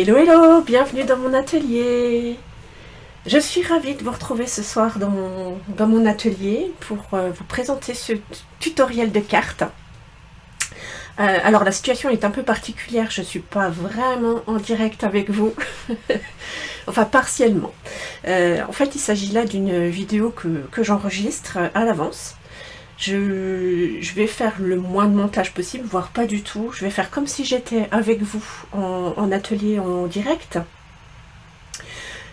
Hello hello, bienvenue dans mon atelier. Je suis ravie de vous retrouver ce soir dans mon atelier pour vous présenter ce tutoriel de cartes. Alors la situation est un peu particulière, je ne suis pas vraiment en direct avec vous, enfin partiellement. En fait il s'agit là d'une vidéo que j'enregistre à l'avance. Je vais faire le moins de montage possible, voire pas du tout. Je vais faire comme si j'étais avec vous en atelier en direct.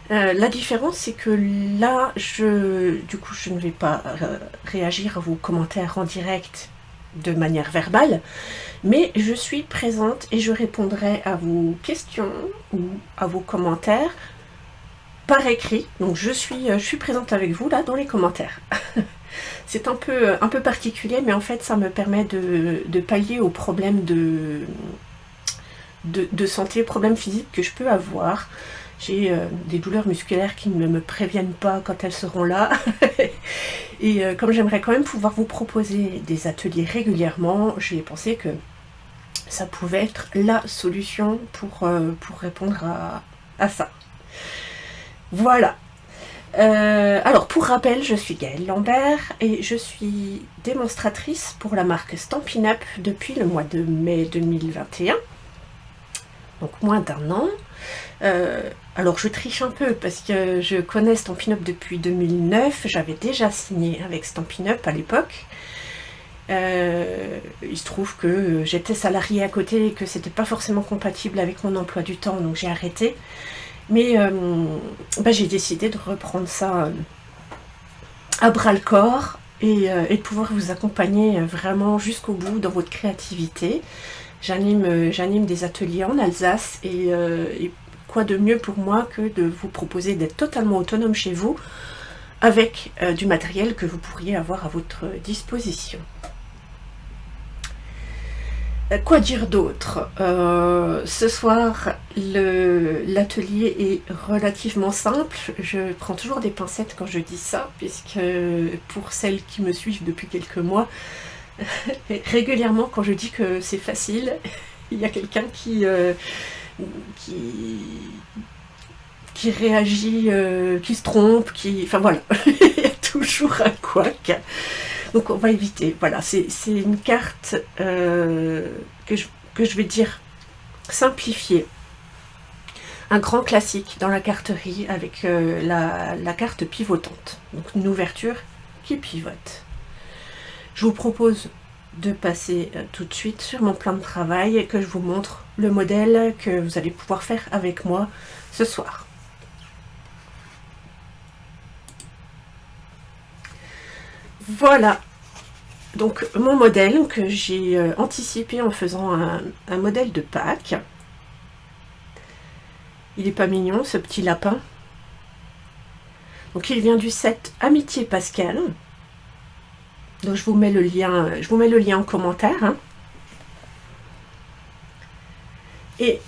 La différence, c'est que là, du coup, je ne vais pas réagir à vos commentaires en direct de manière verbale, mais je suis présente et je répondrai à vos questions ou à vos commentaires par écrit. Donc je suis présente avec vous là dans les commentaires. C'est un peu particulier, mais en fait ça me permet de pallier aux problèmes de santé, problèmes physiques que je peux avoir. J'ai des douleurs musculaires qui ne me préviennent pas quand elles seront là. Et comme j'aimerais quand même pouvoir vous proposer des ateliers régulièrement, j'ai pensé que ça pouvait être la solution pour répondre à ça. Voilà. Alors pour rappel, je suis Gaëlle Lambert et je suis démonstratrice pour la marque Stampin' Up depuis le mois de mai 2021, donc moins d'1 an. Alors je triche un peu parce que je connais Stampin' Up depuis 2009, j'avais déjà signé avec Stampin' Up à l'époque. Il se trouve que j'étais salariée à côté et que c'était pas forcément compatible avec mon emploi du temps, donc j'ai arrêté. Mais j'ai décidé de reprendre ça à bras-le-corps et de pouvoir vous accompagner vraiment jusqu'au bout dans votre créativité. J'anime des ateliers en Alsace et quoi de mieux pour moi que de vous proposer d'être totalement autonome chez vous avec du matériel que vous pourriez avoir à votre disposition. Quoi dire d'autre? Ce soir, l'atelier est relativement simple. Je prends toujours des pincettes quand je dis ça, puisque pour celles qui me suivent depuis quelques mois, régulièrement quand je dis que c'est facile, il y a quelqu'un qui réagit, qui se trompe, enfin voilà, il y a toujours un couac. Donc on va éviter, voilà, c'est une carte que je vais dire simplifiée. Un grand classique dans la carterie avec la carte pivotante, donc une ouverture qui pivote. Je vous propose de passer tout de suite sur mon plan de travail et que je vous montre le modèle que vous allez pouvoir faire avec moi ce soir. Voilà, donc mon modèle que j'ai anticipé en faisant un modèle de Pâques. Il est pas mignon ce petit lapin. Donc il vient du set Amitié Pascal. Donc je vous mets le lien en commentaire. Hein. Et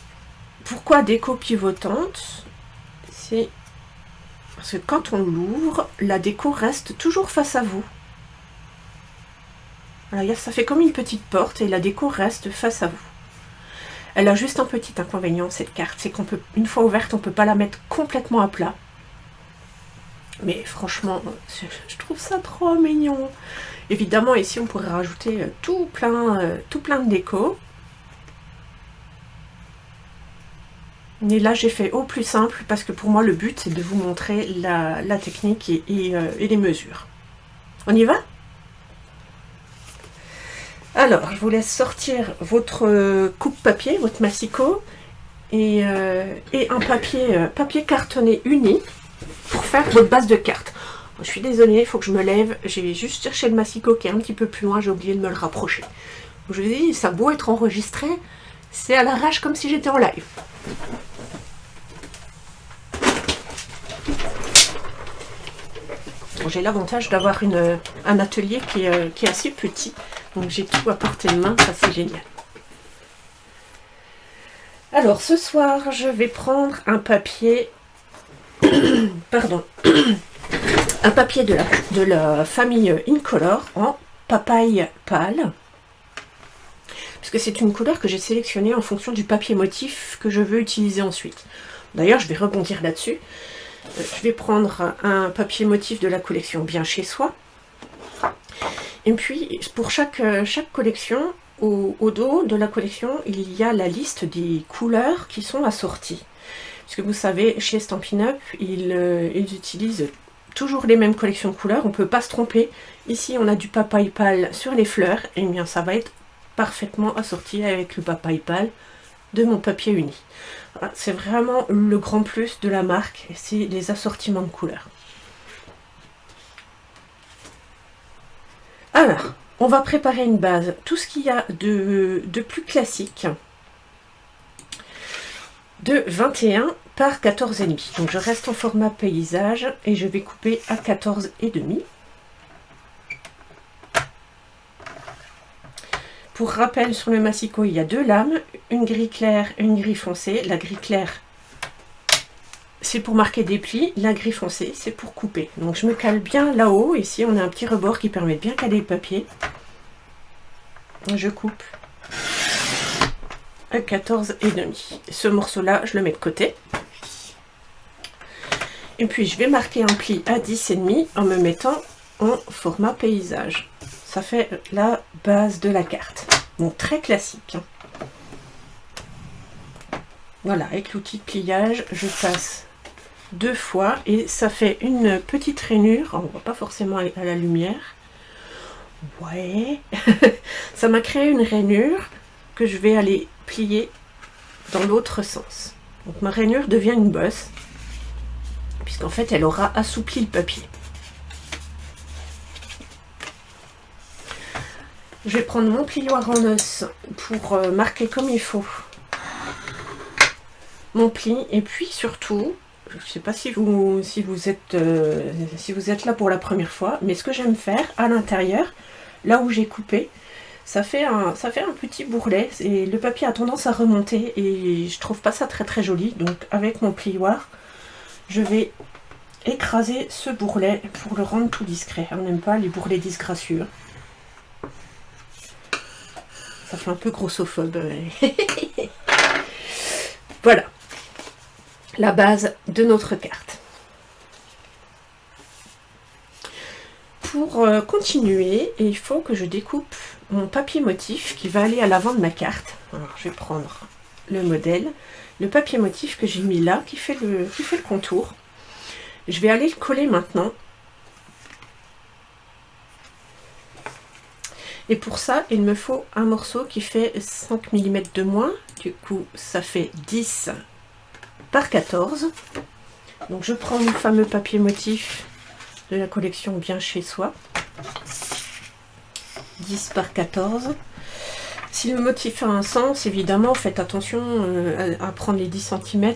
pourquoi déco pivotante? C'est parce que quand on l'ouvre, la déco reste toujours face à vous. Voilà, ça fait comme une petite porte et la déco reste face à vous. Elle a juste un petit inconvénient cette carte, c'est qu'une fois ouverte, on ne peut pas la mettre complètement à plat. Mais franchement, je trouve ça trop mignon. Évidemment, ici on pourrait rajouter tout plein de déco. Mais là j'ai fait au plus simple parce que pour moi le but c'est de vous montrer la technique et les mesures. On y va ? Alors, je vous laisse sortir votre coupe-papier, votre massicot et un papier cartonné uni pour faire votre base de carte. Je suis désolée, il faut que je me lève. J'ai juste cherché le massicot qui est un petit peu plus loin, j'ai oublié de me le rapprocher. Je vous dis, ça a beau être enregistré, c'est à l'arrache comme si j'étais en live. Bon, j'ai l'avantage d'avoir un atelier qui est assez petit. Donc j'ai tout à portée de main, ça c'est génial. Alors ce soir, je vais prendre un papier, pardon, un papier de la famille Incolor en papaye pâle. puisque c'est une couleur que j'ai sélectionnée en fonction du papier motif que je veux utiliser ensuite. D'ailleurs, je vais rebondir là-dessus. Je vais prendre un papier motif de la collection Bien Chez Soi. Et puis, pour chaque collection, au dos de la collection, il y a la liste des couleurs qui sont assorties. Puisque vous savez, chez Stampin' Up, ils utilisent toujours les mêmes collections de couleurs, on ne peut pas se tromper. Ici, on a du papaye pâle sur les fleurs, et bien ça va être parfaitement assorti avec le papaye pâle de mon papier uni. Voilà, c'est vraiment le grand plus de la marque, c'est les assortiments de couleurs. Alors, on va préparer une base. Tout ce qu'il y a de plus classique, de 21 par 14,5. Donc je reste en format paysage et je vais couper à 14,5. Pour rappel, sur le massicot, il y a deux lames, une gris clair et une gris foncé. La gris claire, c'est pour marquer des plis, la gris foncé, c'est pour couper. Donc je me cale bien là-haut. Ici, on a un petit rebord qui permet de bien caler le papier. Je coupe à 14,5. Ce morceau-là, je le mets de côté. Et puis, je vais marquer un pli à 10,5 en me mettant en format paysage. Ça fait la base de la carte. Donc, très classique. Voilà, avec l'outil de pliage, je passe 2 fois et ça fait une petite rainure. On ne voit pas forcément à la lumière. Ouais. Ça m'a créé une rainure que je vais aller plier dans l'autre sens. Donc, ma rainure devient une bosse, puisqu'en fait, elle aura assoupli le papier. Je vais prendre mon plioir en os pour marquer comme il faut mon pli. Et puis surtout, je ne sais pas si vous êtes là pour la première fois, mais ce que j'aime faire à l'intérieur, là où j'ai coupé, ça fait un petit bourrelet. Et le papier a tendance à remonter et je trouve pas ça très très joli. Donc avec mon plioir, je vais écraser ce bourrelet pour le rendre tout discret. On n'aime pas les bourrelets disgracieux. Ça fait un peu grossophobe. Voilà. La base de notre carte. Pour continuer, il faut que je découpe mon papier motif qui va aller à l'avant de ma carte. Alors, je vais prendre le modèle, le papier motif que j'ai mis là, qui fait le contour. Je vais aller le coller maintenant. Et pour ça, il me faut un morceau qui fait 5 mm de moins. Du coup, ça fait 10 par 14. Donc, je prends mon fameux papier motif de la collection Bien Chez Soi. 10 par 14. Si le motif a un sens, évidemment, faites attention à prendre les 10 cm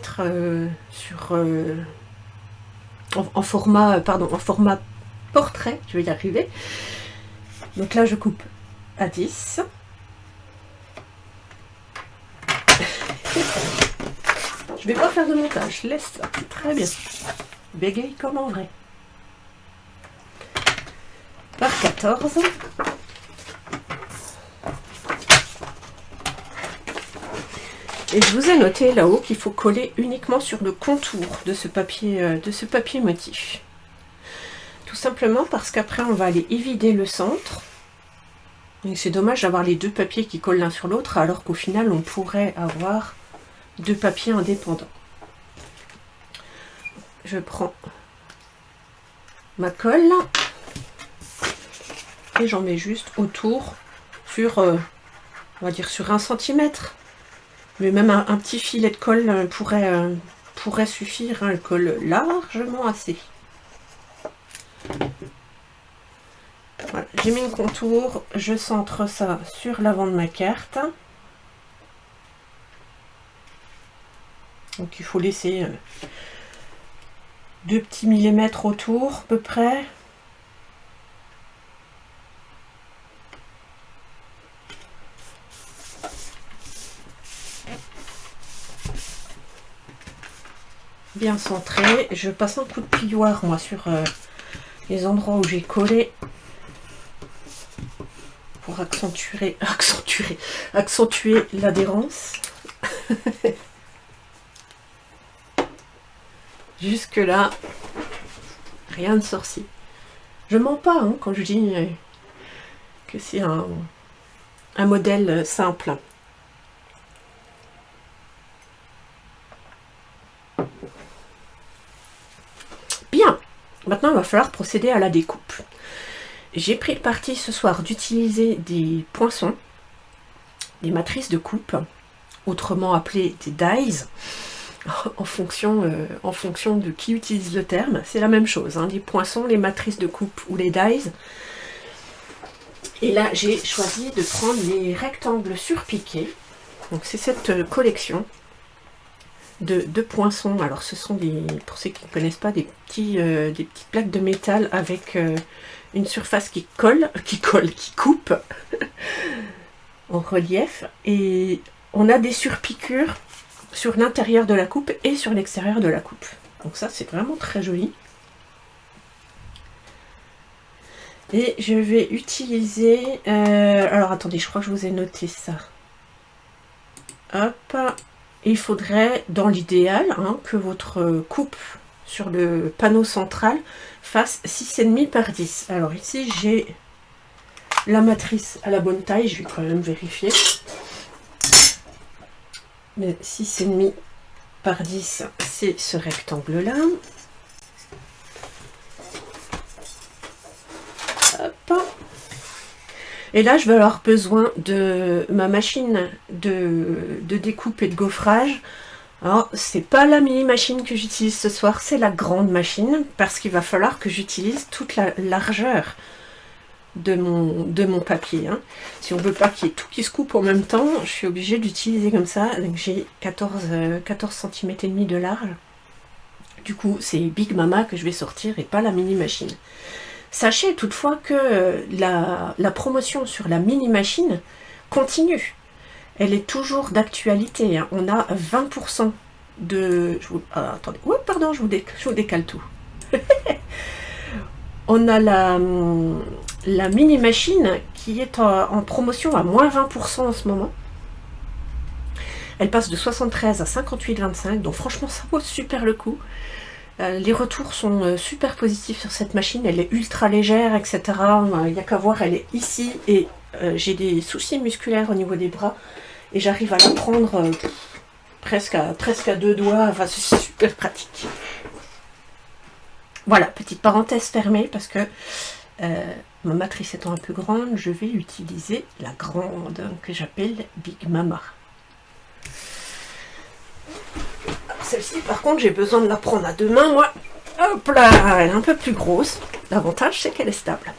en format portrait. Je vais y arriver. Donc là, je coupe à 10. Je vais pas faire de montage, je laisse ça, c'est très bien. Bégaye comme en vrai. Par 14. Et je vous ai noté là-haut qu'il faut coller uniquement sur le contour de ce papier motif. Tout simplement parce qu'après on va aller évider le centre. C'est dommage d'avoir les deux papiers qui collent l'un sur l'autre, alors qu'au final on pourrait avoir deux papiers indépendants. Je prends ma colle et j'en mets juste autour sur, on va dire sur 1 cm. Mais même un petit filet de colle pourrait suffire, hein, elle colle largement assez. Voilà, j'ai mis le contour, je centre ça sur l'avant de ma carte. Donc il faut laisser 2 petits millimètres autour à peu près. Bien centré. Je passe un coup de plioir moi sur les endroits où j'ai collé pour accentuer l'adhérence. Jusque là, rien de sorcier. Je mens pas hein, quand je dis que c'est un modèle simple. Bien, maintenant il va falloir procéder à la découpe. J'ai pris le parti ce soir d'utiliser des poinçons, des matrices de coupe, autrement appelées des dies, en fonction de qui utilise le terme. C'est la même chose, hein, les poinçons, les matrices de coupe ou les dies. Et là, j'ai choisi de prendre les rectangles surpiqués. Donc c'est cette collection de poinçons. Alors ce sont des, pour ceux qui ne connaissent pas, des petites plaques de métal avec une surface qui coupe en relief. Et on a des surpiqûres sur l'intérieur de la coupe et sur l'extérieur de la coupe. Donc ça c'est vraiment très joli. Et je vais utiliser... alors attendez, je crois que je vous ai noté ça. Hop. Il faudrait, dans l'idéal, hein, que votre coupe sur le panneau central fasse 6,5 par 10. Alors ici, j'ai la matrice à la bonne taille. Je vais quand même vérifier. Mais 6,5 par 10, c'est ce rectangle-là. Et là, je vais avoir besoin de ma machine de découpe et de gaufrage. Alors, c'est pas la mini machine que j'utilise ce soir, c'est la grande machine, parce qu'il va falloir que j'utilise toute la largeur de mon papier. Hein. Si on veut pas qu'il y ait tout qui se coupe en même temps, je suis obligée d'utiliser comme ça. Donc j'ai 14 cm et demi de large. Du coup, c'est Big Mama que je vais sortir et pas la mini machine. Sachez toutefois que la promotion sur la mini-machine continue. Elle est toujours d'actualité. Hein. On a 20% de... attendez. Oh, pardon, je vous décale tout. On a la mini-machine qui est en promotion à moins 20% en ce moment. Elle passe de 73 à 58,25. Donc franchement, ça vaut super le coup. Les retours sont super positifs sur cette machine, elle est ultra légère, etc. Il n'y a qu'à voir, elle est ici et j'ai des soucis musculaires au niveau des bras et j'arrive à la prendre presque à deux doigts, enfin c'est super pratique. Voilà, petite parenthèse fermée parce que ma matrice étant un peu grande, je vais utiliser la grande que j'appelle Big Mama. Celle-ci, par contre, j'ai besoin de la prendre à deux mains, moi. Hop là, elle est un peu plus grosse. L'avantage, c'est qu'elle est stable.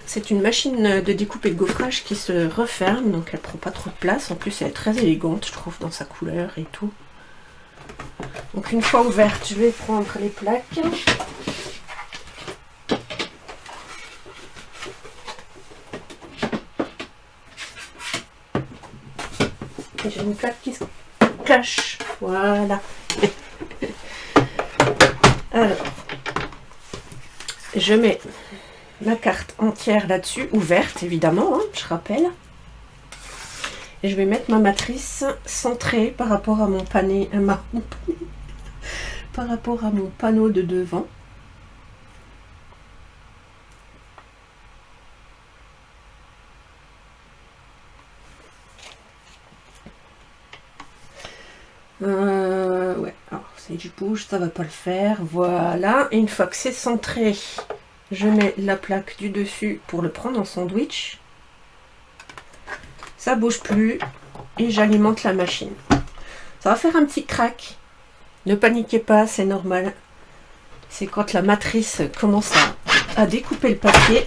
C'est une machine de découpe et de gaufrage qui se referme, donc elle prend pas trop de place. En plus, elle est très élégante, je trouve, dans sa couleur et tout. Donc, une fois ouverte, je vais prendre les plaques. J'ai une plaque qui se cache, voilà. Alors, je mets ma carte entière là-dessus, ouverte évidemment, hein, je rappelle. Et je vais mettre ma matrice centrée par rapport à mon panier, par rapport à mon panneau de devant. Ouais, alors si je bouge, ça va pas le faire. Voilà, et une fois que c'est centré, je mets la plaque du dessus pour le prendre en sandwich. Ça bouge plus et j'alimente la machine. Ça va faire un petit crack. Ne paniquez pas, c'est normal. C'est quand la matrice commence à découper le papier.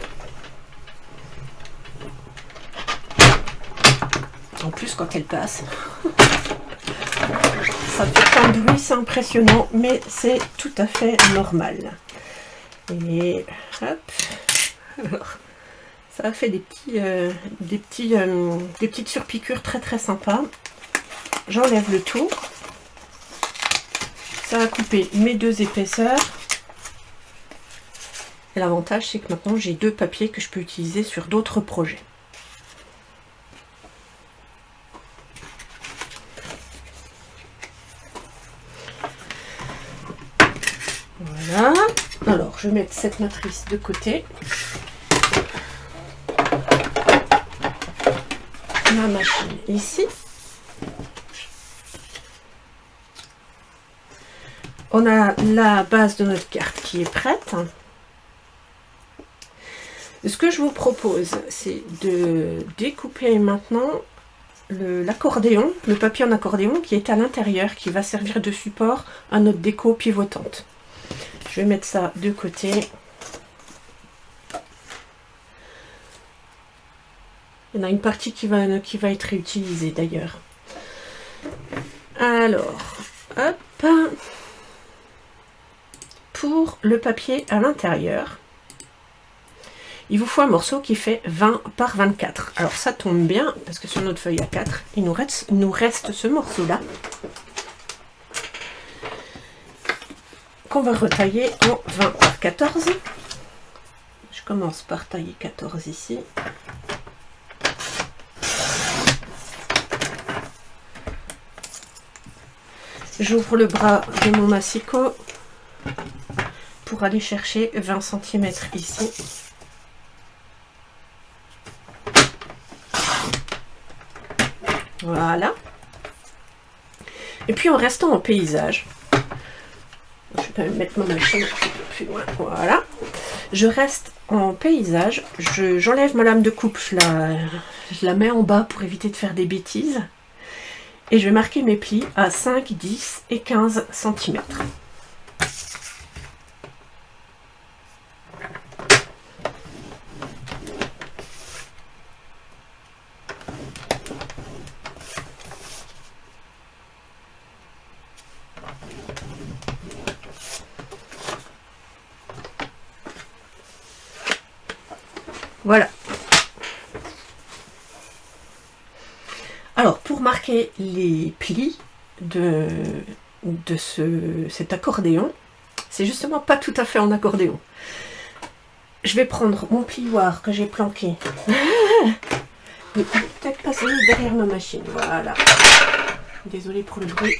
En plus quand elle passe. Ça fait un bruit, c'est impressionnant, mais c'est tout à fait normal. Et hop. Alors, ça a fait des petites surpiqûres très très sympas. J'enlève le tout. Ça va couper mes deux épaisseurs. Et l'avantage, c'est que maintenant, j'ai 2 papiers que je peux utiliser sur d'autres projets. Voilà. Alors, je vais mettre cette matrice de côté. Ma machine ici. On a la base de notre carte qui est prête. Ce que je vous propose, c'est de découper maintenant l'accordéon, le papier en accordéon qui est à l'intérieur, qui va servir de support à notre déco pivotante. Je vais mettre ça de côté. Il y en a une partie qui va être réutilisée d'ailleurs. Alors, hop. Pour le papier à l'intérieur, il vous faut un morceau qui fait 20 par 24. Alors ça tombe bien, parce que sur notre feuille A4, il nous reste ce morceau-là, qu'on va retailler en 20 par 14. Je commence par tailler 14 ici. J'ouvre le bras de mon massicot pour aller chercher 20 cm ici. Voilà. Et puis en restant en paysage, je vais quand même mettre ma machine un petit peu plus loin. Voilà. Je reste en paysage. J'enlève ma lame de coupe, je la mets en bas pour éviter de faire des bêtises. Et je vais marquer mes plis à 5, 10 et 15 cm. Voilà. Alors, pour marquer les plis de cet accordéon, c'est justement pas tout à fait en accordéon. Je vais prendre mon plioir que j'ai planqué. Peut-être passer derrière ma machine. Voilà. Désolée pour le bruit.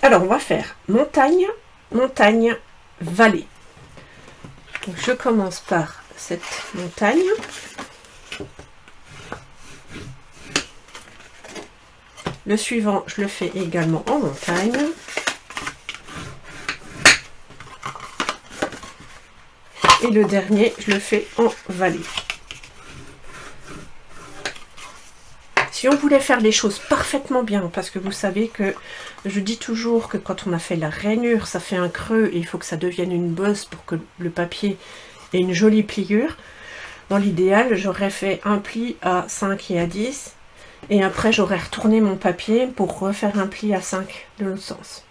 Alors, on va faire montagne, montagne, vallée. Donc, je commence par cette montagne. Le suivant, je le fais également en montagne. Et le dernier, je le fais en vallée. Si on voulait faire les choses parfaitement bien, parce que vous savez que je dis toujours que quand on a fait la rainure, ça fait un creux et il faut que ça devienne une bosse pour que le papier ait une jolie pliure. Dans l'idéal, j'aurais fait un pli à 5 et à 10 et après j'aurais retourné mon papier pour refaire un pli à 5 de l'autre sens.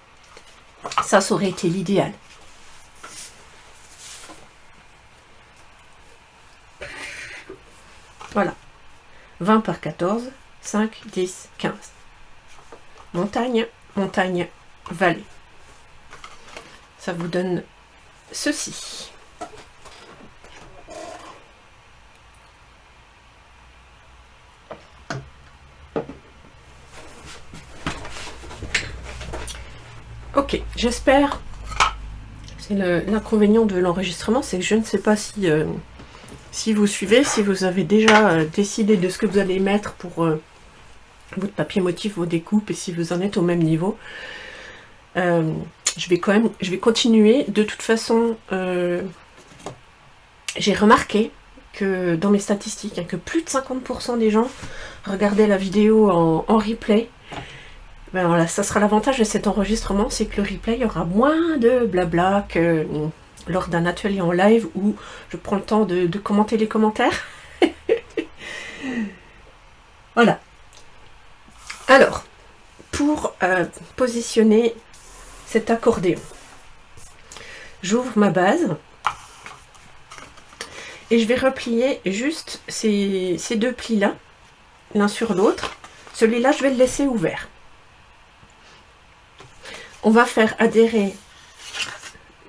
Ça aurait été l'idéal. Voilà. 20 par 14, 5, 10, 15. Montagne, montagne, vallée. Ça vous donne ceci. Ok, j'espère. C'est l'inconvénient de l'enregistrement, c'est que je ne sais pas si vous suivez, si vous avez déjà décidé de ce que vous allez mettre pour votre papier motif, vos découpes, et si vous en êtes au même niveau. Je vais continuer. De toute façon, j'ai remarqué que dans mes statistiques, que plus de 50% des gens regardaient la vidéo en replay. Ben voilà, ça sera l'avantage de cet enregistrement, c'est que le replay, il y aura moins de blabla que lors d'un atelier en live où je prends le temps de commenter les commentaires. Voilà. Alors, pour positionner cet accordéon, j'ouvre ma base et je vais replier juste ces deux plis-là, l'un sur l'autre. Celui-là, je vais le laisser ouvert. On va faire adhérer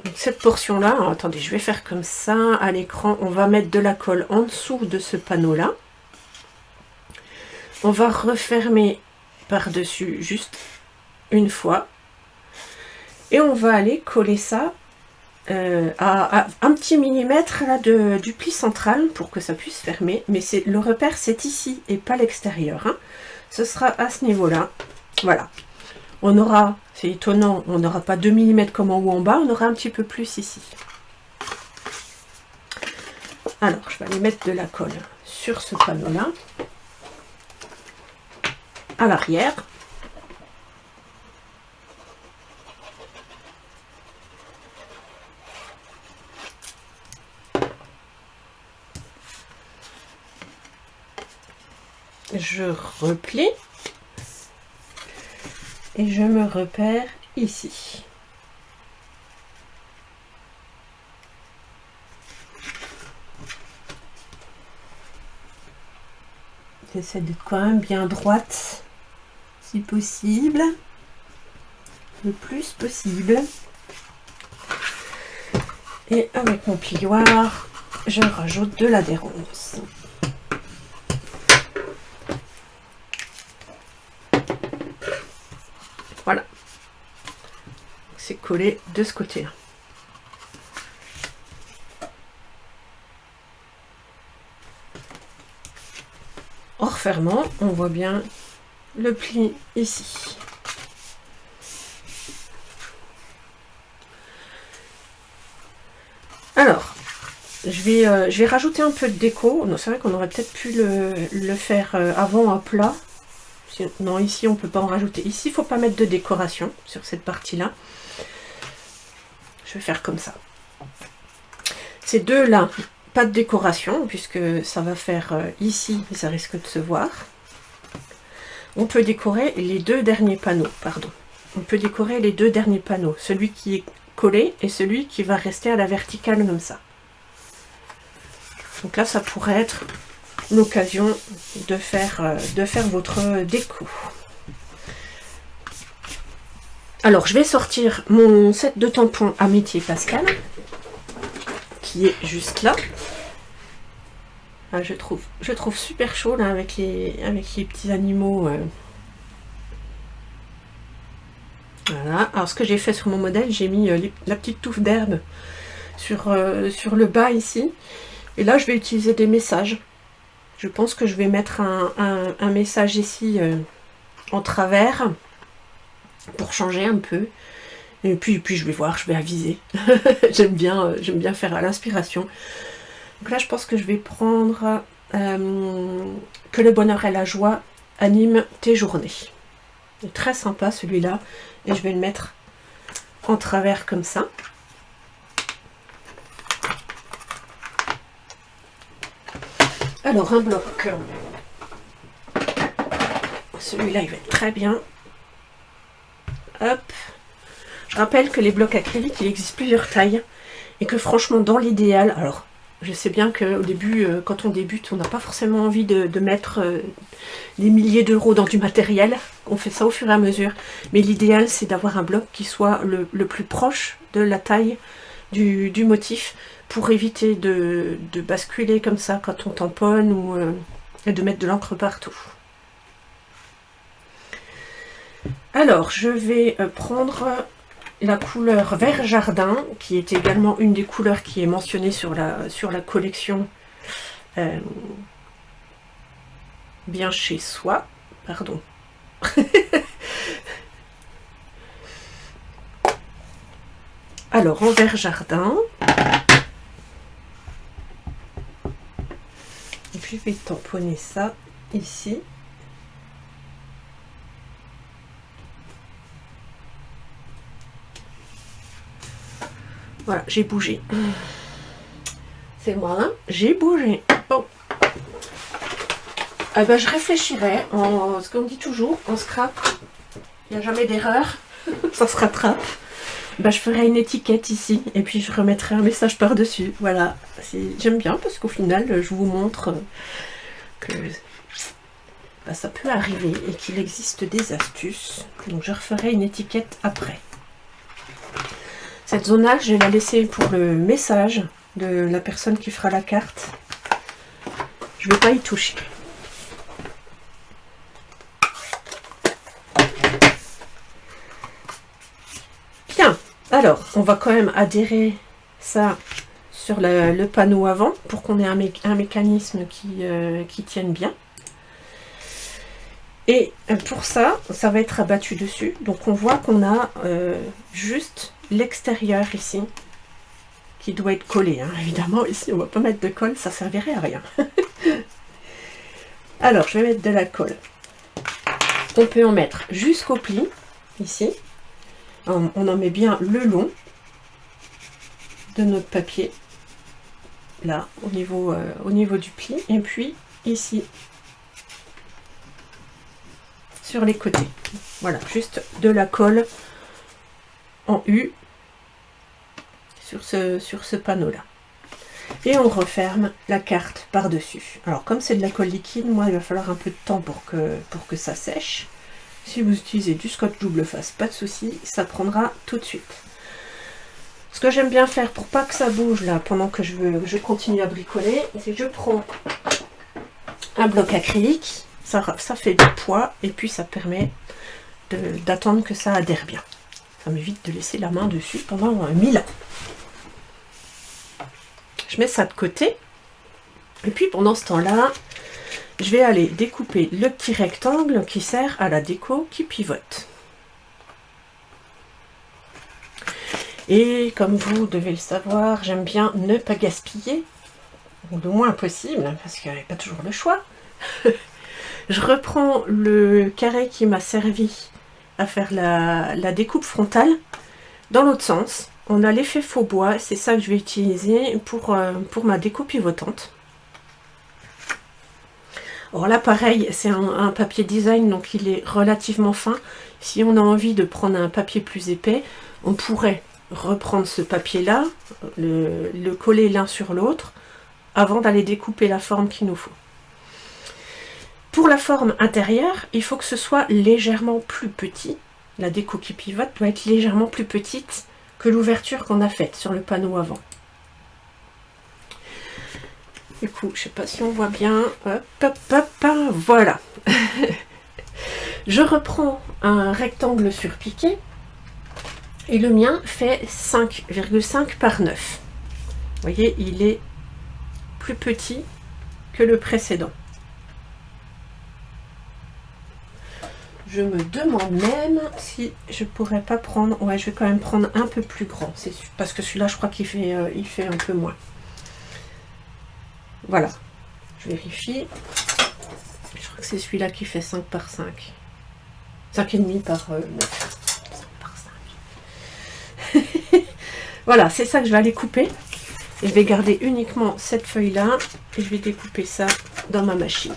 Donc cette portion-là, attendez, je vais faire comme ça à l'écran. On va mettre de la colle en dessous de ce panneau-là. On va refermer par-dessus juste une fois. Et on va aller coller ça à un petit millimètre là, du pli central pour que ça puisse fermer. Mais le repère, c'est ici et pas l'extérieur. Hein. Ce sera à ce niveau-là. Voilà. On aura, c'est étonnant, on n'aura pas 2 mm comme en haut en bas, on aura un petit peu plus ici. Alors, je vais aller mettre de la colle sur ce panneau-là, à l'arrière. Je replie. Et je me repère ici. J'essaie d'être quand même bien droite, si possible, le plus possible. Et avec mon plioir, je rajoute de l'adhérence. Voilà, c'est collé de ce côté-là. En refermant, on voit bien le pli ici. Alors, je vais rajouter un peu de déco. C'est vrai qu'on aurait peut-être pu le faire avant à plat. Non, ici on peut pas en rajouter. Ici, il faut pas mettre de décoration sur cette partie-là. Je vais faire comme ça. Ces deux-là, pas de décoration, puisque ça va faire ici, et ça risque de se voir. On peut décorer les deux derniers panneaux, pardon. On peut décorer les deux derniers panneaux, celui qui est collé et celui qui va rester à la verticale comme ça. Donc là, ça pourrait être l'occasion de faire votre déco. Alors, je vais sortir mon set de tampons Amitié Pascal, qui est juste là. Ah, je trouve super chaud là avec les petits animaux. Voilà. Alors, ce que j'ai fait sur mon modèle, j'ai mis la petite touffe d'herbe sur le bas ici. Et là, je vais utiliser des messages. Je pense que je vais mettre un message ici en travers pour changer un peu. Et puis je vais voir, je vais aviser. J'aime bien faire à l'inspiration. Donc là, je pense que je vais prendre Que le bonheur et la joie animent tes journées. Il est très sympa celui-là. Et je vais le mettre en travers comme ça. Alors, un bloc. Celui-là, il va être très bien. Hop. Je rappelle que les blocs acryliques, il existe plusieurs tailles. Et que franchement, dans l'idéal, alors, je sais bien qu'au début, quand on débute, on n'a pas forcément envie de mettre des milliers d'euros dans du matériel. On fait ça au fur et à mesure. Mais l'idéal, c'est d'avoir un bloc qui soit le plus proche de la taille du motif, pour éviter de basculer comme ça quand on tamponne ou de mettre de l'encre partout. Alors, je vais prendre la couleur vert jardin, qui est également une des couleurs qui est mentionnée sur la collection Bien chez soi. Pardon. Alors, en vert jardin. Et puis, je vais tamponner ça ici. Voilà, j'ai bougé. C'est moi, hein, j'ai bougé. Bon. Ah ben, je réfléchirai. Ce qu'on dit toujours, en scrap, il n'y a jamais d'erreur. Ça se rattrape. Ben, je ferai une étiquette ici. Et puis, je remettrai un message par-dessus. Voilà. J'aime bien parce qu'au final, je vous montre que ben, ça peut arriver et qu'il existe des astuces. Donc, je referai une étiquette après. Cette zone-là, je vais la laisser pour le message de la personne qui fera la carte. Je ne vais pas y toucher. Bien, alors, on va quand même adhérer ça sur le panneau avant pour qu'on ait un mécanisme qui tienne bien. Et pour ça, ça va être abattu dessus. Donc on voit qu'on a juste l'extérieur ici qui doit être collé. Hein. Évidemment, ici, on ne va pas mettre de colle, ça ne servirait à rien. Alors, je vais mettre de la colle. On peut en mettre jusqu'au pli, ici. On en met bien le long de notre papier, là, au niveau du pli. Et puis, ici, sur les côtés. Voilà, juste de la colle en U sur ce panneau-là. Et on referme la carte par-dessus. Alors, comme c'est de la colle liquide, moi, il va falloir un peu de temps pour que ça sèche. Si vous utilisez du scotch double face, pas de souci, ça prendra tout de suite. Ce que j'aime bien faire pour pas que ça bouge là pendant que je continue à bricoler, c'est que je prends un bloc acrylique, ça fait du poids et puis ça permet d'attendre que ça adhère bien. Ça m'évite de laisser la main dessus pendant 1000 ans. Je mets ça de côté et puis pendant ce temps-là, je vais aller découper le petit rectangle qui sert à la déco qui pivote. Et comme vous devez le savoir, j'aime bien ne pas gaspiller, le moins possible, parce qu'il n'y a pas toujours le choix. Je reprends le carré qui m'a servi à faire la découpe frontale dans l'autre sens. On a l'effet faux bois, c'est ça que je vais utiliser pour ma déco pivotante. Alors là, pareil, c'est un papier design, donc il est relativement fin. Si on a envie de prendre un papier plus épais, on pourrait reprendre ce papier-là, le coller l'un sur l'autre, avant d'aller découper la forme qu'il nous faut. Pour la forme intérieure, il faut que ce soit légèrement plus petit. La déco qui pivote doit être légèrement plus petite que l'ouverture qu'on a faite sur le panneau avant. Du coup, je ne sais pas si on voit bien. Hop, hop, hop, voilà. Je reprends un rectangle surpiqué. Et le mien fait 5,5 par 9. Vous voyez, il est plus petit que le précédent. Je me demande même si je pourrais pas prendre... Ouais, je vais quand même prendre un peu plus grand. Parce que celui-là, je crois qu'il fait, il fait un peu moins. Voilà, je vérifie. Je crois que c'est celui-là qui fait 5 par 5. 5,5 par 9. 5 par 5. Voilà, c'est ça que je vais aller couper. Et je vais garder uniquement cette feuille-là. Et je vais découper ça dans ma machine.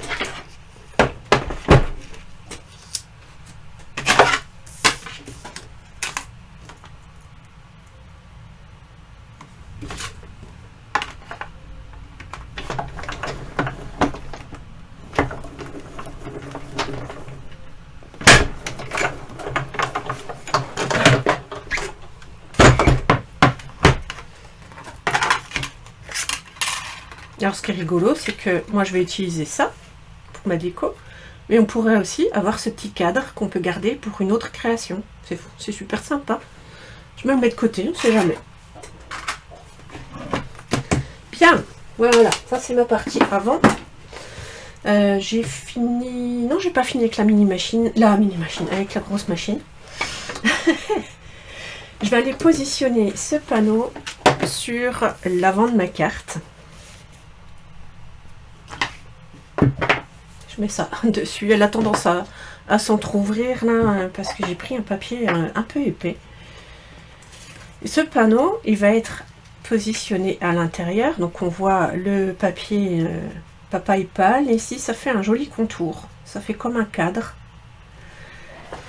Alors ce qui est rigolo, c'est que moi je vais utiliser ça pour ma déco, mais on pourrait aussi avoir ce petit cadre qu'on peut garder pour une autre création. C'est super sympa. Je me le mets de côté, on ne sait jamais. Bien, voilà, ça c'est ma partie avant. J'ai fini... Non, j'ai pas fini avec la mini-machine, avec la grosse machine. Je vais aller positionner ce panneau sur l'avant de ma carte. Je mets ça dessus. Elle a tendance à s'entrouvrir là parce que j'ai pris un papier un peu épais. Et ce panneau, il va être positionné à l'intérieur. Donc on voit le papier papaye pâle. Et ici, ça fait un joli contour. Ça fait comme un cadre.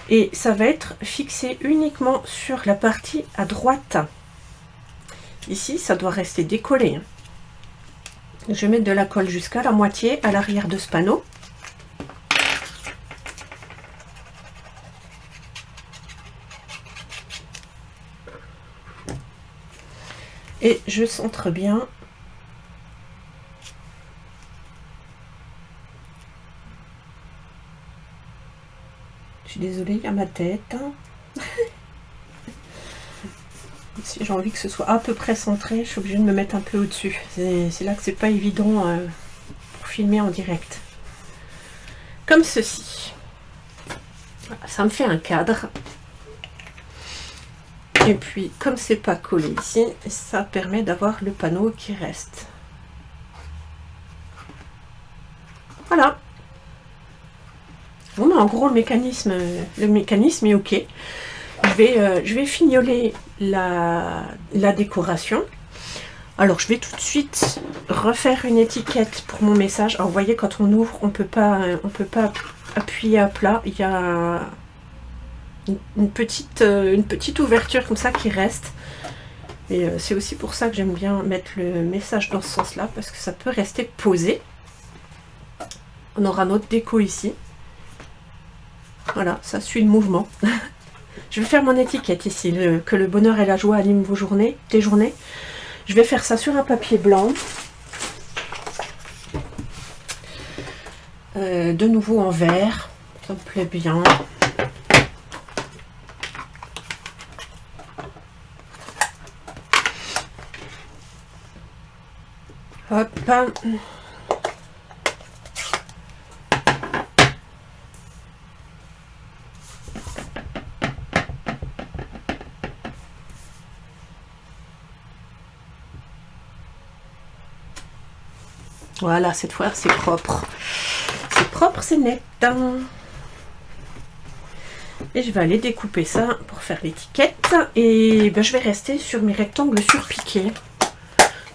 Et ça va être fixé uniquement sur la partie à droite. Ici, ça doit rester décollé. Je vais mettre de la colle jusqu'à la moitié à l'arrière de ce panneau. et je centre bien. Je suis désolée, il y a ma tête. Si j'ai envie que ce soit à peu près centré, je suis obligée de me mettre un peu au-dessus. C'est là que c'est pas évident pour filmer en direct. Comme ceci. Voilà, ça me fait un cadre. Et puis, comme c'est pas collé ici, ça permet d'avoir le panneau qui reste. Voilà. Bon, mais en gros, le mécanisme est ok. Je vais fignoler la décoration. Alors, je vais tout de suite refaire une étiquette pour mon message. Alors, vous voyez, quand on ouvre, on peut pas appuyer à plat. Il y a une petite ouverture comme ça qui reste. Et c'est aussi pour ça que j'aime bien mettre le message dans ce sens-là, parce que ça peut rester posé. On aura notre déco ici. Voilà, ça suit le mouvement. Je vais faire mon étiquette ici, que le bonheur et la joie animent vos journées, tes journées. Je vais faire ça sur un papier blanc. De nouveau en vert, ça me plaît bien. Hop. Voilà, cette fois c'est propre. C'est propre, c'est net. Et je vais aller découper ça pour faire l'étiquette. Et ben, je vais rester sur mes rectangles surpiqués.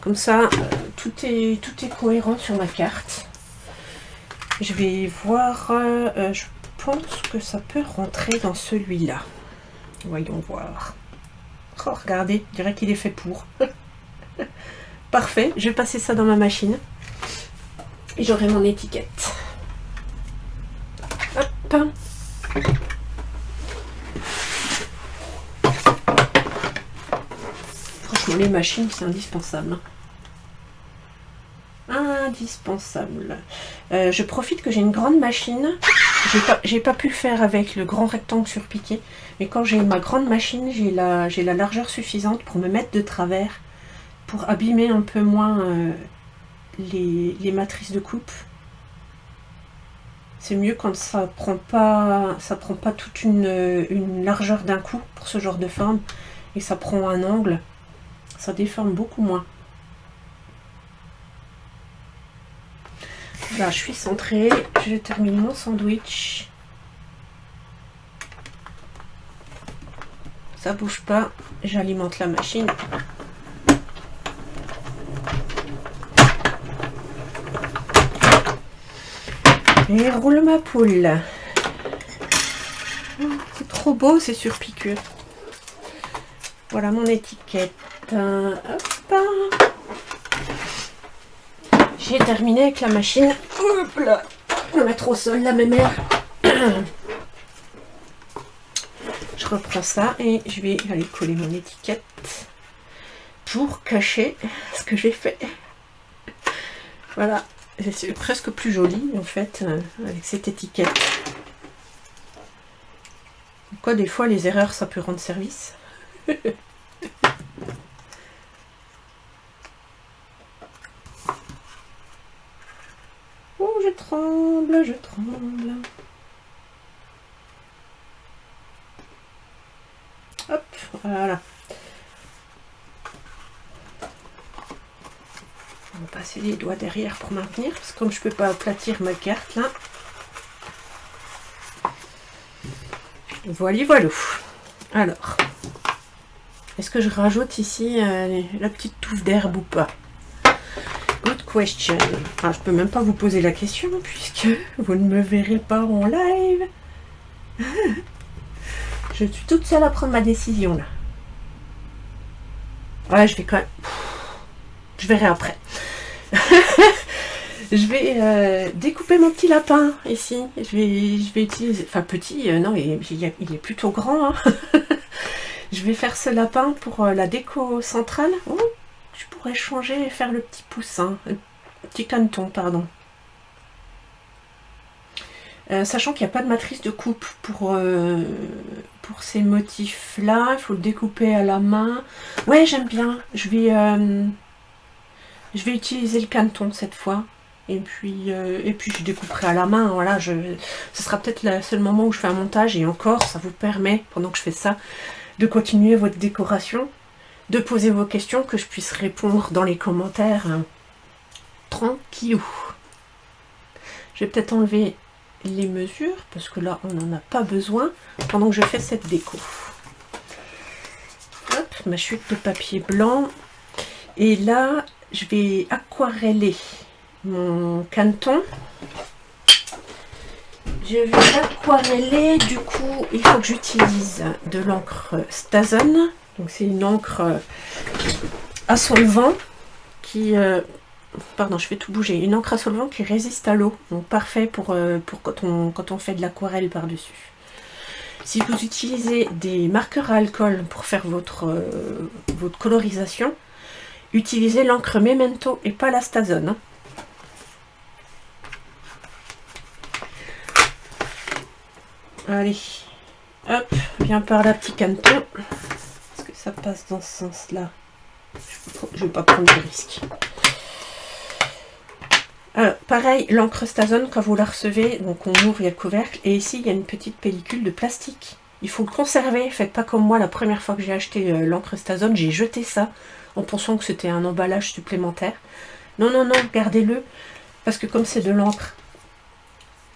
Comme ça, tout est cohérent sur ma carte. Je vais voir, je pense que ça peut rentrer dans celui-là. Voyons voir. Oh, regardez, je dirais qu'il est fait pour. Parfait, je vais passer ça dans ma machine. Et j'aurai mon étiquette. Hop. Franchement, les machines, c'est indispensable. Indispensable. Je profite que j'ai une grande machine. J'ai pas pu le faire avec le grand rectangle surpiqué. Mais quand j'ai ma grande machine, j'ai la largeur suffisante pour me mettre de travers. Pour abîmer un peu moins les matrices de coupe. C'est mieux quand ça prend pas toute une largeur d'un coup pour ce genre de forme. Et ça prend un angle. Ça déforme beaucoup moins. Là, je suis centrée. Je termine mon sandwich. Ça bouge pas. J'alimente la machine. Et roule ma poule. C'est trop beau, c'est sur piqûre. Voilà mon étiquette. Hop. J'ai terminé avec la machine. Hop là. Je vais mettre au sol la mémère. Je reprends ça et je vais aller coller mon étiquette pour cacher ce que j'ai fait. Voilà. C'est presque plus joli en fait avec cette étiquette. Quoi, des fois les erreurs ça peut rendre service. Oh, je tremble, je tremble. Hop, voilà. On va passer les doigts derrière pour maintenir, parce que comme je peux pas aplatir ma carte là. Voilà, voilà. Alors, est-ce que je rajoute ici la petite touffe d'herbe ou pas? Good question. Alors, je peux même pas vous poser la question puisque vous ne me verrez pas en live. Je suis toute seule à prendre ma décision là. Ouais, je vais quand même. Je verrai après. Je vais découper mon petit lapin ici. Je vais utiliser. Enfin, petit, non, il est plutôt grand. Hein. Je vais faire ce lapin pour la déco centrale. Oh, je pourrais changer et faire le petit poussin, le petit caneton, pardon. Sachant qu'il n'y a pas de matrice de coupe pour ces motifs-là, il faut le découper à la main. Ouais, j'aime bien. Je vais utiliser le caneton cette fois. Et puis je découperai à la main. Voilà, ce sera peut-être le seul moment où je fais un montage. Et encore, ça vous permet, pendant que je fais ça, de continuer votre décoration, de poser vos questions, que je puisse répondre dans les commentaires tranquillou. Je vais peut-être enlever les mesures, parce que là, on n'en a pas besoin, pendant que je fais cette déco. Hop, ma chute de papier blanc. Et là, je vais aquareller mon caneton. Je vais aquareller, du coup, il faut que j'utilise de l'encre Stazen. Donc c'est une encre à solvant qui... pardon, je fais tout bouger. Une encre à solvant qui résiste à l'eau. Donc parfait pour quand on fait de l'aquarelle par-dessus. Si vous utilisez des marqueurs à alcool pour faire votre colorisation, utilisez l'encre Memento et pas la Stazen. Allez, hop, viens par là, petit caneton. Est-ce que ça passe dans ce sens-là? Je vais pas prendre de risque. Pareil, l'encre Stazen, quand vous la recevez, donc on ouvre, il y a le couvercle, et ici il y a une petite pellicule de plastique. Il faut le conserver, faites pas comme moi, la première fois que j'ai acheté l'encre Stazen, j'ai jeté ça, en pensant que c'était un emballage supplémentaire. Non, non, non, gardez-le, parce que comme c'est de l'encre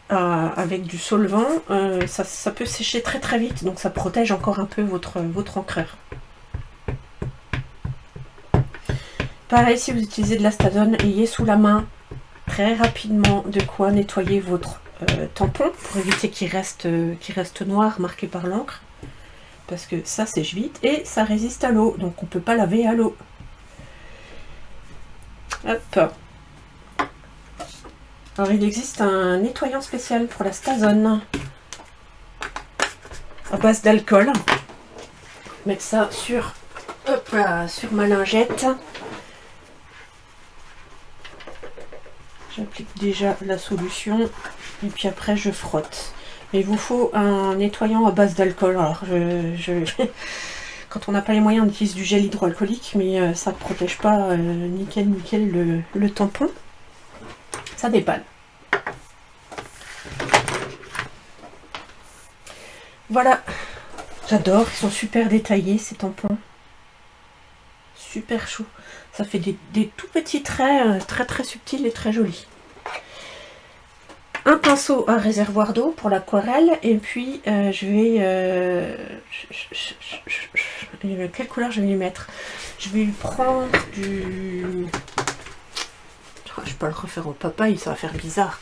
avec du solvant, ça peut sécher très très vite, donc ça protège encore un peu votre encreur. Pareil, si vous utilisez de la Stazen, ayez sous la main très rapidement de quoi nettoyer votre tampon pour éviter qu'il reste noir marqué par l'encre, parce que ça sèche vite et ça résiste à l'eau, donc on ne peut pas laver à l'eau. Hop. Alors il existe un nettoyant spécial pour la Stazen à base d'alcool. Mettre ça sur ma lingette. J'applique déjà la solution et puis après je frotte. Mais il vous faut un nettoyant à base d'alcool. Alors quand on n'a pas les moyens, on utilise du gel hydroalcoolique, mais ça ne protège pas nickel le tampon. Ça dépanne. Voilà, j'adore, ils sont super détaillés ces tampons. Super chou. Ça fait des tout petits traits très très subtils et très jolis. Un pinceau à réservoir d'eau pour l'aquarelle, et puis je vais... quelle couleur je vais lui mettre? Je vais lui prendre du... Oh, je vais pas le refaire en papaye, ça va faire bizarre.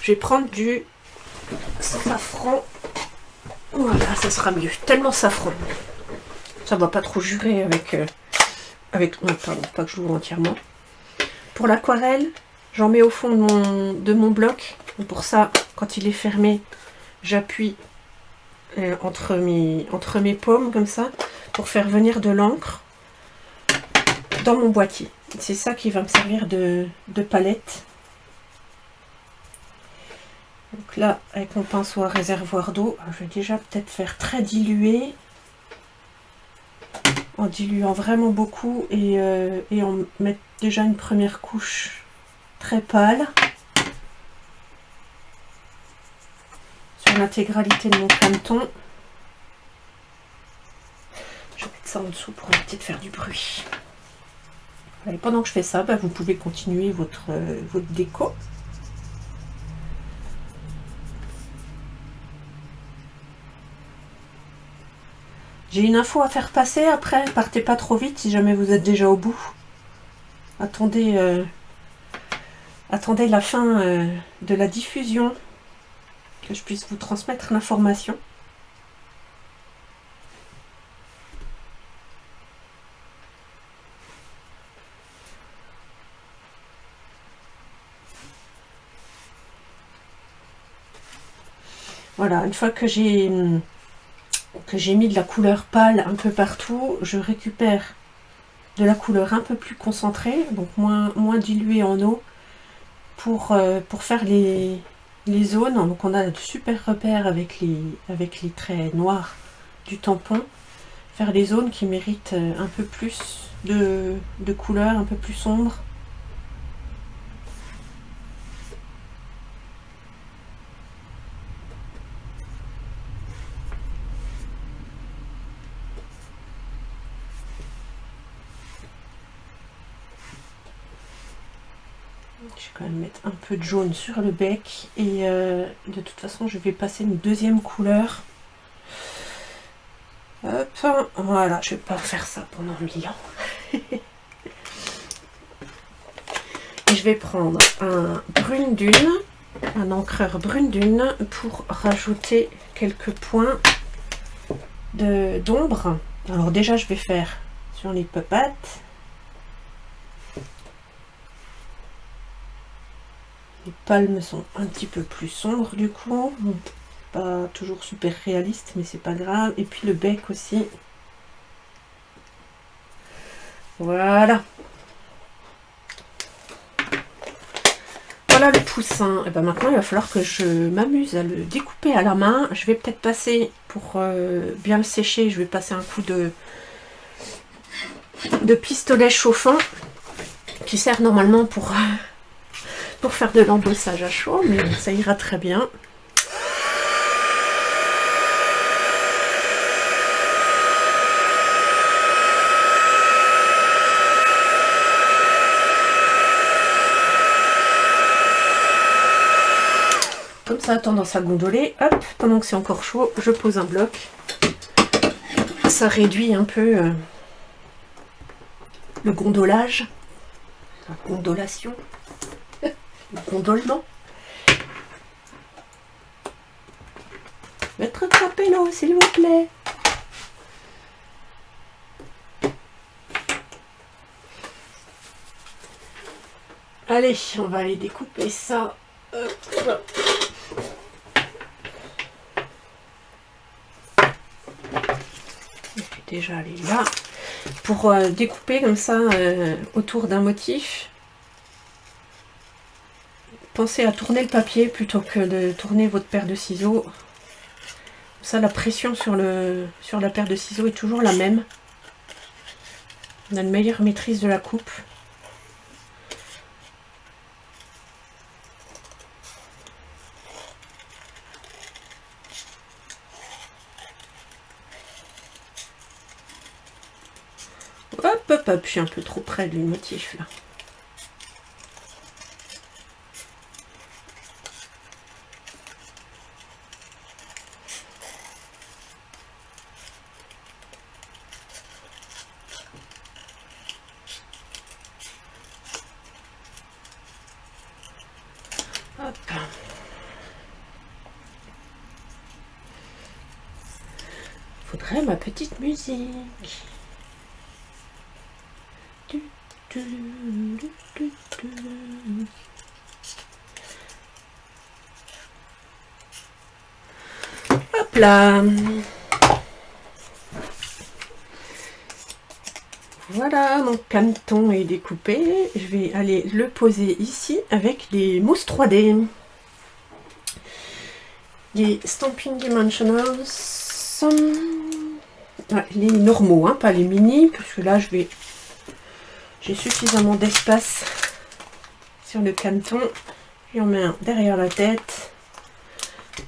Je vais prendre du safran. Voilà, ça sera mieux. Tellement safran. Ça va pas trop jurer avec... Non, pardon, pas que je l'ouvre entièrement. Pour l'aquarelle, j'en mets au fond de mon bloc. Pour ça, quand il est fermé, j'appuie entre mes paumes, comme ça, pour faire venir de l'encre dans mon boîtier. C'est ça qui va me servir de palette. Donc là, avec mon pinceau à réservoir d'eau, je vais déjà peut-être faire très dilué, en diluant vraiment beaucoup et en mettre déjà une première couche très pâle sur l'intégralité de mon caneton. Je vais mettre ça en dessous pour éviter de faire du bruit. Et pendant que je fais ça, vous pouvez continuer votre déco. J'ai une info à faire passer après, partez pas trop vite si jamais vous êtes déjà au bout. Attendez la fin de la diffusion, que je puisse vous transmettre l'information. Voilà, une fois que j'ai mis de la couleur pâle un peu partout, je récupère la couleur un peu plus concentrée, donc moins diluée en eau, pour faire les zones. Donc on a de super repères avec les traits noirs du tampon. Faire les zones qui méritent un peu plus de couleur, un peu plus sombre. Je vais quand même mettre un peu de jaune sur le bec et de toute façon je vais passer une deuxième couleur. Hop, voilà, je vais pas faire ça pendant 1000 ans. Et je vais prendre un brune dune, un encreur brune dune pour rajouter quelques points d'ombre. Alors déjà je vais faire sur les papates. Les palmes sont un petit peu plus sombres du coup, pas toujours super réaliste mais c'est pas grave. Et puis le bec aussi. Voilà. Voilà le poussin. Et ben maintenant il va falloir que je m'amuse à le découper à la main. Je vais peut-être passer, pour bien le sécher, je vais passer un coup de pistolet chauffant qui sert normalement pour faire de l'embossage à chaud, mais ça ira très bien. Comme ça a tendance à gondoler. Hop, pendant que c'est encore chaud, je pose un bloc. Ça réduit un peu le gondolage, la gondolation. Gondolement. Maître Capello, s'il vous plaît. Allez, on va aller découper ça. Hop. Je vais déjà aller là. Pour découper comme ça autour d'un motif. Pensez à tourner le papier plutôt que de tourner votre paire de ciseaux. Ça, la pression sur la paire de ciseaux est toujours la même. On a une meilleure maîtrise de la coupe. Hop, hop, hop, je suis un peu trop près du motif là. Faudrait ma petite musique. Hop là. Voilà, mon canton est découpé. Je vais aller le poser ici avec les mousses 3D. Les Stampin' Dimensionals. Ouais, les normaux, hein, pas les mini, parce que là j'ai suffisamment d'espace sur le canton. J'en mets un derrière la tête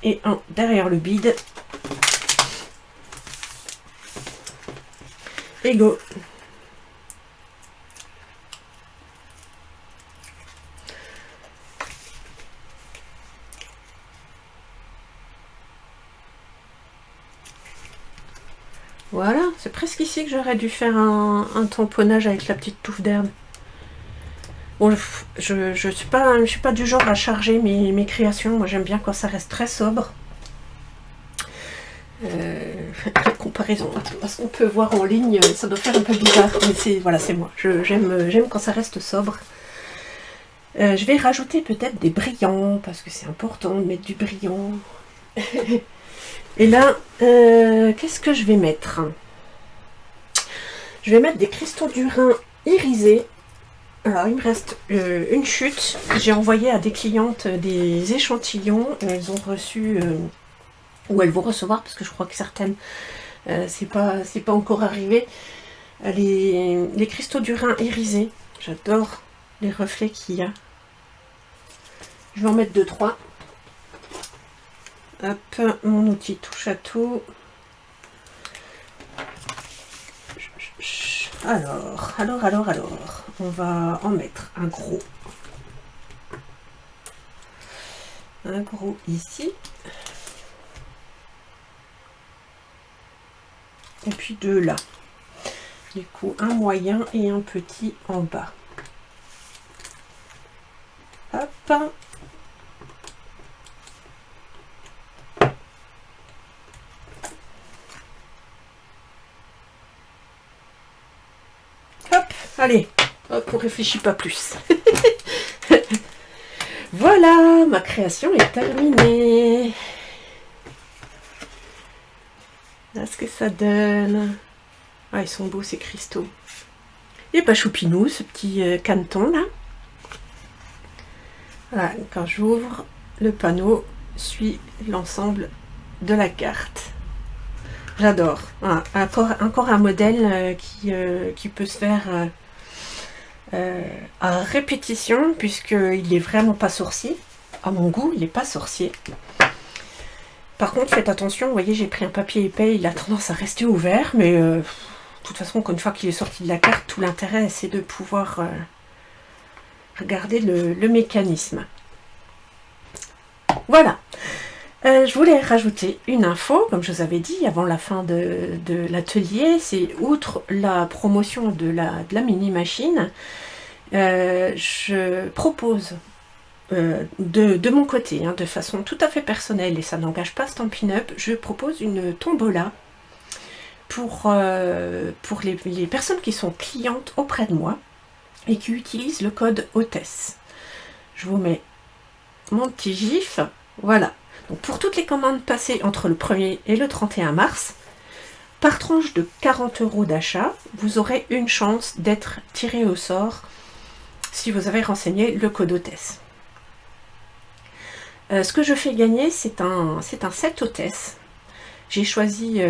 et un derrière le bide. Et go! Voilà, c'est presque ici que j'aurais dû faire un tamponnage avec la petite touffe d'herbe. Bon, je suis pas du genre à charger mes créations. Moi, j'aime bien quand ça reste très sobre. La comparaison à ce qu'on peut voir en ligne, ça doit faire un peu bizarre, mais voilà, c'est moi. J'aime quand ça reste sobre. Je vais rajouter peut-être des brillants, parce que c'est important de mettre du brillant. Et là, qu'est-ce que je vais mettre? Je vais mettre des cristaux du Rhin irisés. Alors, il me reste une chute. J'ai envoyé à des clientes des échantillons. Elles ont reçu, ou elles vont recevoir, parce que je crois que certaines, c'est pas encore arrivé. Les cristaux du Rhin irisés. J'adore les reflets qu'il y a. Je vais en mettre 2-3. Hop, mon outil touche à tout. Alors, on va en mettre un gros. Un gros ici. Et puis 2 là. Du coup, un moyen et un petit en bas. Hop. Hop, allez, hop, on réfléchit pas plus. Voilà, ma création est terminée. Là, ce que ça donne. Ah, ils sont beaux ces cristaux. Et pas choupinou, ce petit caneton là. Voilà, quand j'ouvre, le panneau suit l'ensemble de la carte. J'adore. Voilà, encore un modèle qui peut se faire à répétition, puisqu'il n'est vraiment pas sorcier. À mon goût, il n'est pas sorcier. Par contre, faites attention, vous voyez, j'ai pris un papier épais, il a tendance à rester ouvert, mais de toute façon, une fois qu'il est sorti de la carte, tout l'intérêt, c'est de pouvoir regarder le mécanisme. Voilà. Je voulais rajouter une info, comme je vous avais dit avant la fin de l'atelier, c'est outre la promotion de la mini-machine, je propose de mon côté, de façon tout à fait personnelle, et ça n'engage pas Stampin' Up, je propose une tombola pour les personnes qui sont clientes auprès de moi et qui utilisent le code hôtesse. Je vous mets mon petit gif, voilà. Donc pour toutes les commandes passées entre le 1er et le 31 mars, par tranche de 40 € d'achat, vous aurez une chance d'être tiré au sort si vous avez renseigné le code hôtesse. Ce que je fais gagner, c'est un set hôtesse. J'ai choisi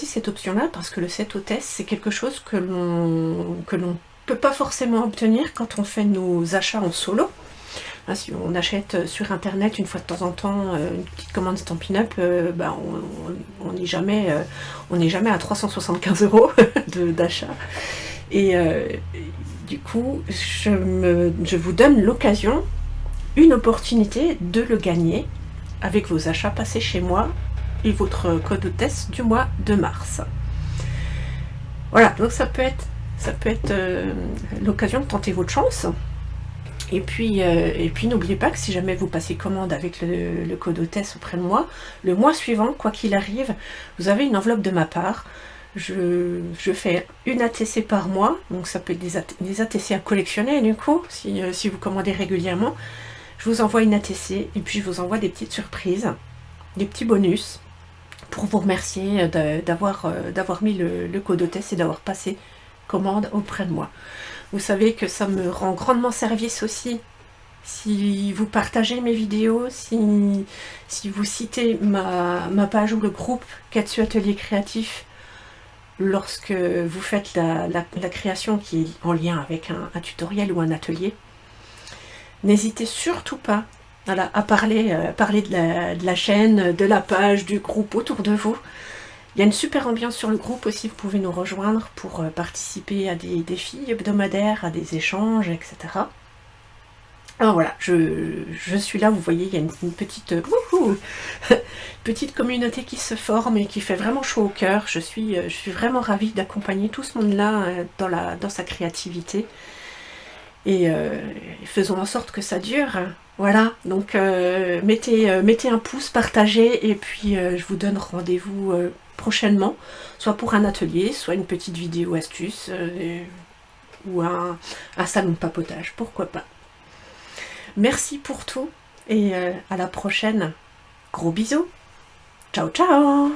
cette option-là parce que le set hôtesse, c'est quelque chose que l'on ne peut pas forcément obtenir quand on fait nos achats en solo. Si on achète sur internet une fois de temps en temps une petite commande Stampin' Up, on n'est jamais à 375 € d'achat. Et du coup, je vous donne l'occasion, une opportunité de le gagner avec vos achats passés chez moi et votre code hôtesse du mois de mars. Voilà, donc ça peut être l'occasion de tenter votre chance. Et puis n'oubliez pas que si jamais vous passez commande avec le code hôtesse auprès de moi, le mois suivant, quoi qu'il arrive, vous avez une enveloppe de ma part. Je fais une ATC par mois, donc ça peut être des ATC à collectionner du coup, si vous commandez régulièrement. Je vous envoie une ATC et puis je vous envoie des petites surprises, des petits bonus pour vous remercier d'avoir mis le code hôtesse et d'avoir passé commande auprès de moi. Vous savez que ça me rend grandement service aussi si vous partagez mes vidéos, si vous citez ma page ou le groupe Katsu Atelier Créatif lorsque vous faites la création qui est en lien avec un tutoriel ou un atelier. N'hésitez surtout pas à parler de la chaîne, de la page, du groupe autour de vous. Il y a une super ambiance sur le groupe aussi, vous pouvez nous rejoindre pour participer à des défis hebdomadaires, à des échanges, etc. Alors voilà, je suis là, vous voyez, il y a une petite, petite communauté qui se forme et qui fait vraiment chaud au cœur. Je suis vraiment ravie d'accompagner tout ce monde-là dans sa créativité. Et faisons en sorte que ça dure. Voilà, donc mettez un pouce, partagez, et puis je vous donne rendez-vous prochainement, soit pour un atelier, soit une petite vidéo astuce, ou un salon de papotage, pourquoi pas. Merci pour tout, et à la prochaine. Gros bisous. Ciao, ciao.